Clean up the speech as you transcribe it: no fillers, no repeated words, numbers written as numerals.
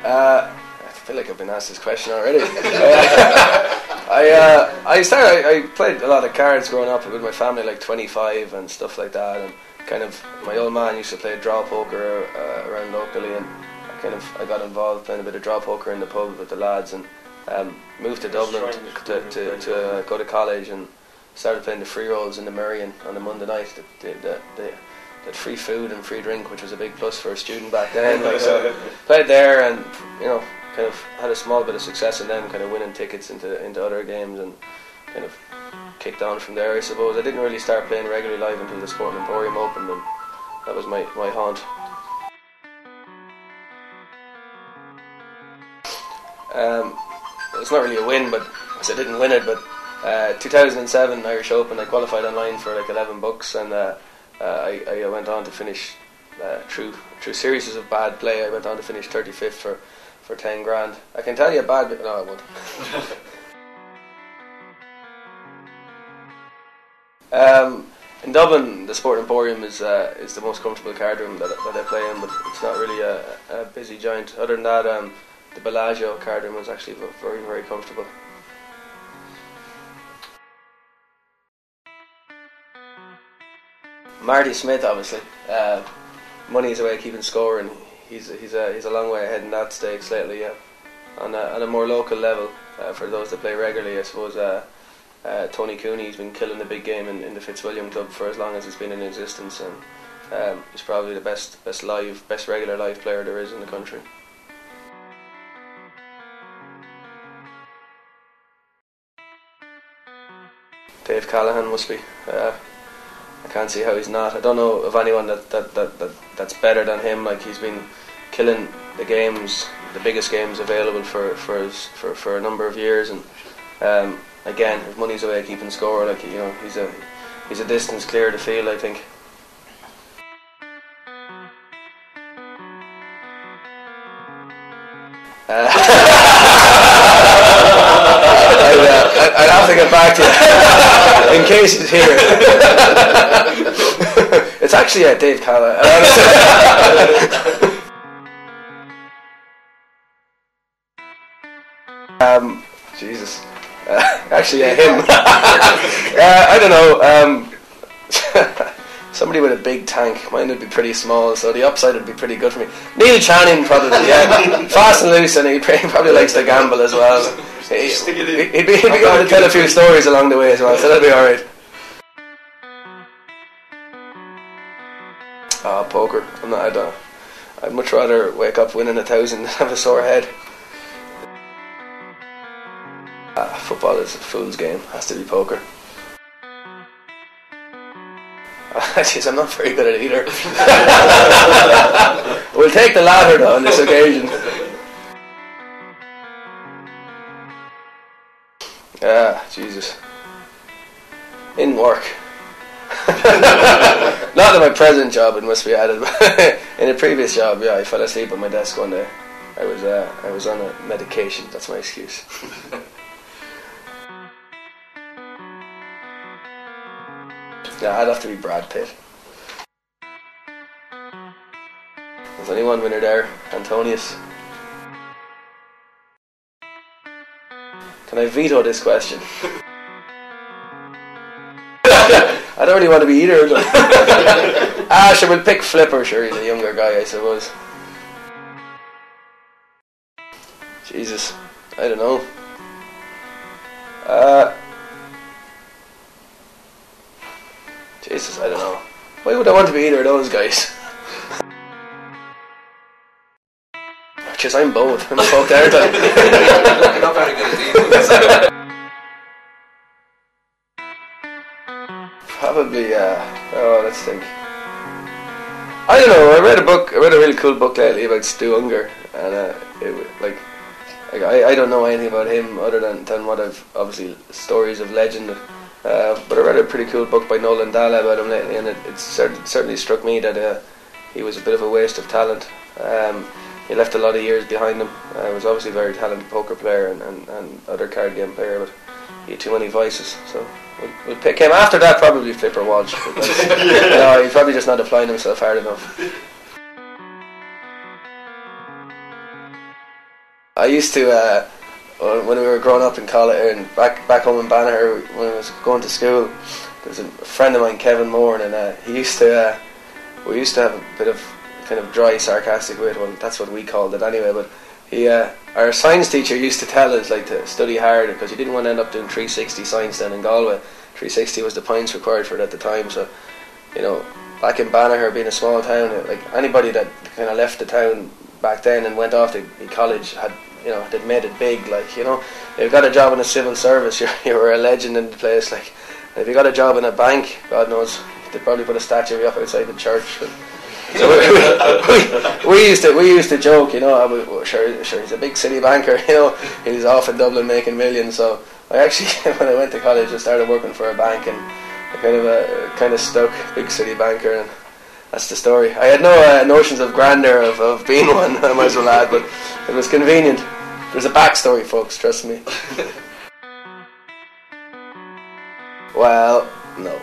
I feel like I've been asked this question already. I played a lot of cards growing up with my family, like 25 and stuff like that, and kind of my old man used to play draw poker around locally, and I got involved playing a bit of draw poker in the pub with the lads, and moved to Dublin to go to college, and started playing the free rolls in the Merrion on a Monday night. That free food and free drink, which was a big plus for a student back then. So played there, and kind of had a small bit of success in them, kind of winning tickets into other games, and kind of kicked on from there, I suppose. I didn't really start playing regularly live until the Sporting Emporium opened, and that was my haunt. It's not really a win, but I didn't win it, but 2007 Irish Open, I qualified online for like 11 bucks, and I went on to finish through series of bad play. I went on to finish 35th for 10 grand. I can tell you a bad bit. No, I won't. In Dublin, the Sport Emporium is the most comfortable card room that I play in, but it's not really a busy joint. Other than that, the Bellagio card room was actually very, very comfortable. Marty Smith, obviously. Money is a way of keeping score, and he's a long way ahead in that stakes lately. Yeah. On a more local level, for those that play regularly, I suppose Tony Cooney's been killing the big game in the Fitzwilliam Club for as long as it's been in existence, and he's probably the best regular live player there is in the country. Dave Callahan must be. I can't see how he's not. I don't know of anyone that's better than him. Like, he's been killing the games, the biggest games available for a number of years, and again, if money's a way of keeping score, like, he's a distance clear to field, I think. I'd have to get back to you in case he's here. It's actually Dave Callahan. Jesus. Actually, him. I don't know. Somebody with a big tank. Mine would be pretty small, so the upside would be pretty good for me. Neil Channing, probably. Yeah, fast and loose, and he probably likes to gamble as well. He'd be going to tell a few stories along the way as well, so that'll be alright. Poker. I'd much rather wake up winning 1,000 than have a sore head. Football is a fool's game. Has to be poker. Jeez, I'm not very good at either. We'll take the latter though on this occasion. Jesus. In work. Not in my present job, it must be added, but in a previous job, yeah, I fell asleep at my desk one day. I was on a medication, that's my excuse. Yeah, I'd have to be Brad Pitt. There's only one winner there, Antonius. Can I veto this question? I don't really want to be either of them. Sure, we'll pick Flipper, sure, he's a younger guy, I suppose. Jesus, I don't know. Jesus, I don't know. Why would I want to be either of those guys? Because I'm both. I'm both, aren't I? You're not very good at either. Probably, let's think. I don't know, I read a really cool book lately about Stu Unger, and I don't know anything about him other than what I've, obviously, stories of legend, but I read a pretty cool book by Nolan Dalla about him lately, and it certainly struck me that he was a bit of a waste of talent. He left a lot of years behind him. He was obviously a very talented poker player and other card game player, but he had too many vices, so we'll pick him. After that, probably Flipper Walsh. He's probably just not applying himself hard enough. I used to when we were growing up in college and back home in Banagher when I was going to school. There was a friend of mine, Kevin Moore, and he used to. We used to have a bit of kind of dry, sarcastic wit. Well, that's what we called it anyway. But our science teacher used to tell us like to study hard because you didn't want to end up doing 360 science then in Galway. 360 was the points required for it at the time. So, back in Banagher, being a small town, like anybody that kind of left the town back then and went off to college had, they'd made it big. Like, if you got a job in the civil service, you were a legend in the place. Like, and if you got a job in a bank, God knows, they'd probably put a statue of you up outside the church. So we used to joke, sure he's a big city banker, he's off in Dublin making millions. So I actually, when I went to college, I started working for a bank, and I kind of stuck, big city banker, and that's the story. I had no notions of grandeur of being one, I might as well add, but it was convenient. There's a backstory, folks, trust me. Well, no.